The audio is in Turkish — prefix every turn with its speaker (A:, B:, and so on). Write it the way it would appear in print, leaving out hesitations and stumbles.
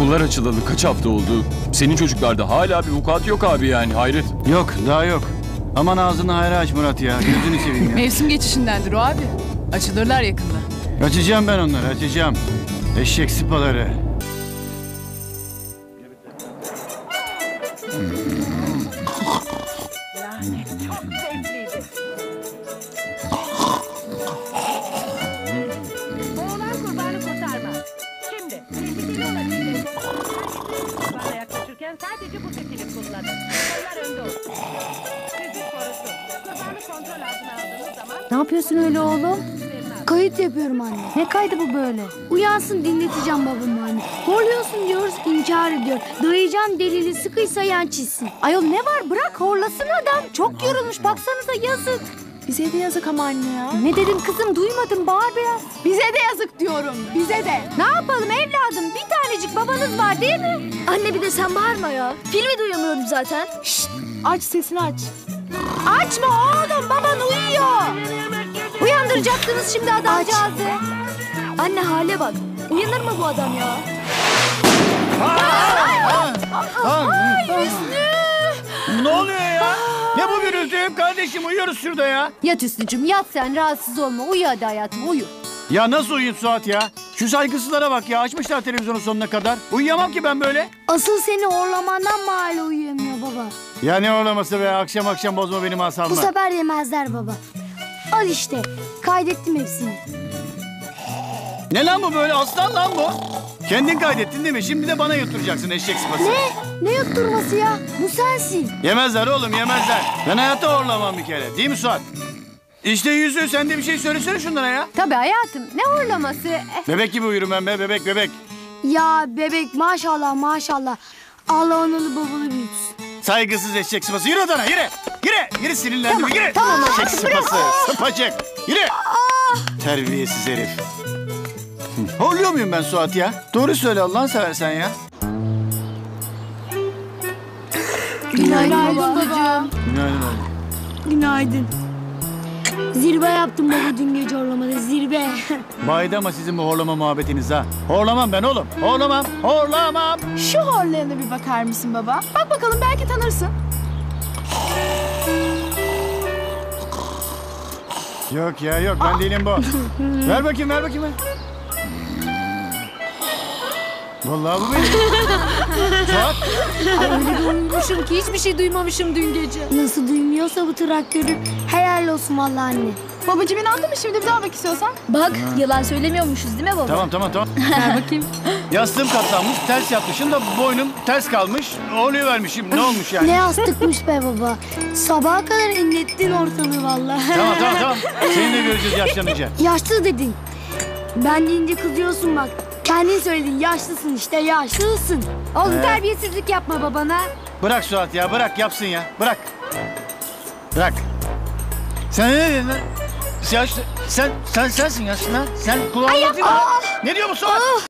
A: Okullar açılalı kaç hafta oldu? Senin çocuklarda hala bir vukuat yok abi yani, hayret.
B: Yok, daha yok. Aman ağzını hayra aç Murat ya. Gözünü seveyim ya.
C: Mevsim geçişindendir o abi. Açılırlar yakında.
B: Açacağım ben onları, açacağım. Eşek sıpaları.
D: Yani çok zevkliydi. Oğlan kurbanı kurtarmaz. Şimdi tehlikeli olabilecek kurbana yaklaşırken sadece bu setini kullanın. Onlar önde olsun. Fizik korusun. Kurbanı kontrol altına aldığınız zaman...
E: Ne yapıyorsun öyle oğlum?
F: Kayıt yapıyorum anne.
E: Ne kaydı bu böyle?
F: Uyansın dinleteceğim babamı anne. Horluyorsun diyoruz inkar ediyor. Dayayacağım delili sıkıysa yan çizsin.
E: Ayol ne var, bırak horlasın adam. Çok yorulmuş, baksanıza yazık.
C: Bize de yazık ama anne ya.
E: Ne dedim kızım, duymadım, bağır biraz.
C: Bize de yazık diyorum. Bize de.
E: Ne yapalım evladım, bir tanecik babanız var değil mi?
F: Anne bir de sen bağırma ya. Filmi duyamıyorum zaten.
C: Şşt, aç sesini aç.
E: Açma oğlum, baban uyuyor. Uyandıracaktınız şimdi adamcağızı.
F: Anne hale bak. Uyanır mı bu adam ya?
B: Ne oluyor ya? Ne bu gürültü? Kardeşim uyuyoruz şurada ya.
E: Yat Hüsnü'cüm, yat sen, rahatsız olma. Uyu hadi hayatım, uyu.
B: Ya nasıl uyuyayım Suat ya? Şu saygısızlara bak ya. Açmışlar televizyonun sonuna kadar. Uyuyamam ki ben böyle.
F: Asıl seni horlamandan mı hala uyuyamıyor baba?
B: Ya ne horlaması be? Akşam akşam bozma benim
F: Bu
B: asabımı.
F: sefer yemezler baba. Al işte. Kaydettim hepsini.
B: Ne lan bu böyle? Aslan lan bu. Kendin kaydettin değil mi? Şimdi de bana yutturacaksın eşek sıpası.
F: Ne? Ne yutturması ya? Bu sensin.
B: Yemezler oğlum, yemezler. Ben hayatta horlamam bir kere. Değil mi Suat? İşte yüzü, sen de bir şey söylesene şunlara ya.
E: Tabii hayatım, ne horlaması?
B: Bebek gibi uyurum ben be, bebek bebek.
F: Ya bebek maşallah maşallah. Allah analı babalı büyütsün.
B: Saygısız eşek sıpası. Yürü odana, yürü. Yürü, yürü sinirlendim. Yürü.
E: tamam,
B: Eşek
E: hadi
B: sıpası, sıpacık. Yürü. Terbiyesiz herif. Horluyor muyum ben Suat ya? Doğru söyle Allah'ını seversen ya.
F: Günaydın babacığım.
B: Günaydın oğlum.
F: Günaydın. Zirve yaptım baba dün gece horlamada zirve.
B: Baydı ama sizin bu horlama muhabbetiniz ha. Horlamam ben oğlum. Horlamam. Horlamam.
C: Şu horlayana bir bakar mısın baba? Bak bakalım, belki tanırsın.
B: Yok ya yok, ben değilim bu. Ver bakayım, ver bakayım. Vallahi bu benim. Suat.
E: Ay öyle bir uyumuşum ki hiçbir şey duymamışım dün gece.
F: Nasıl duymuyorsa bu traktörü helal olsun vallahi anne.
C: Babacığım inandın mı, şimdi bir daha bak istiyorsan?
F: Bak yalan söylemiyormuşuz değil mi baba?
B: Tamam.
E: Ver bakayım.
B: Yastığım katlanmış, ters yapmışım da boynum ters kalmış. Oluyor vermişim. Ne olmuş yani?
F: Ne yastıkmış be baba. Sabaha kadar inlettin ortalığı vallahi.
B: Tamam. Seninle göreceğiz yaşlanınca.
F: Yaşlı dedin. Ben deyince kızıyorsun bak. Kendin söyledin yaşlısın işte yaşlısın.
E: Oğlum terbiyesizlik yapma babana.
B: Bırak Suat ya, bırak yapsın ya. Bırak. Sen ne dedin lan? Yaşlı, sensin yaşlı lan. Sen kulağına değil mi? Ne diyor bu Suat?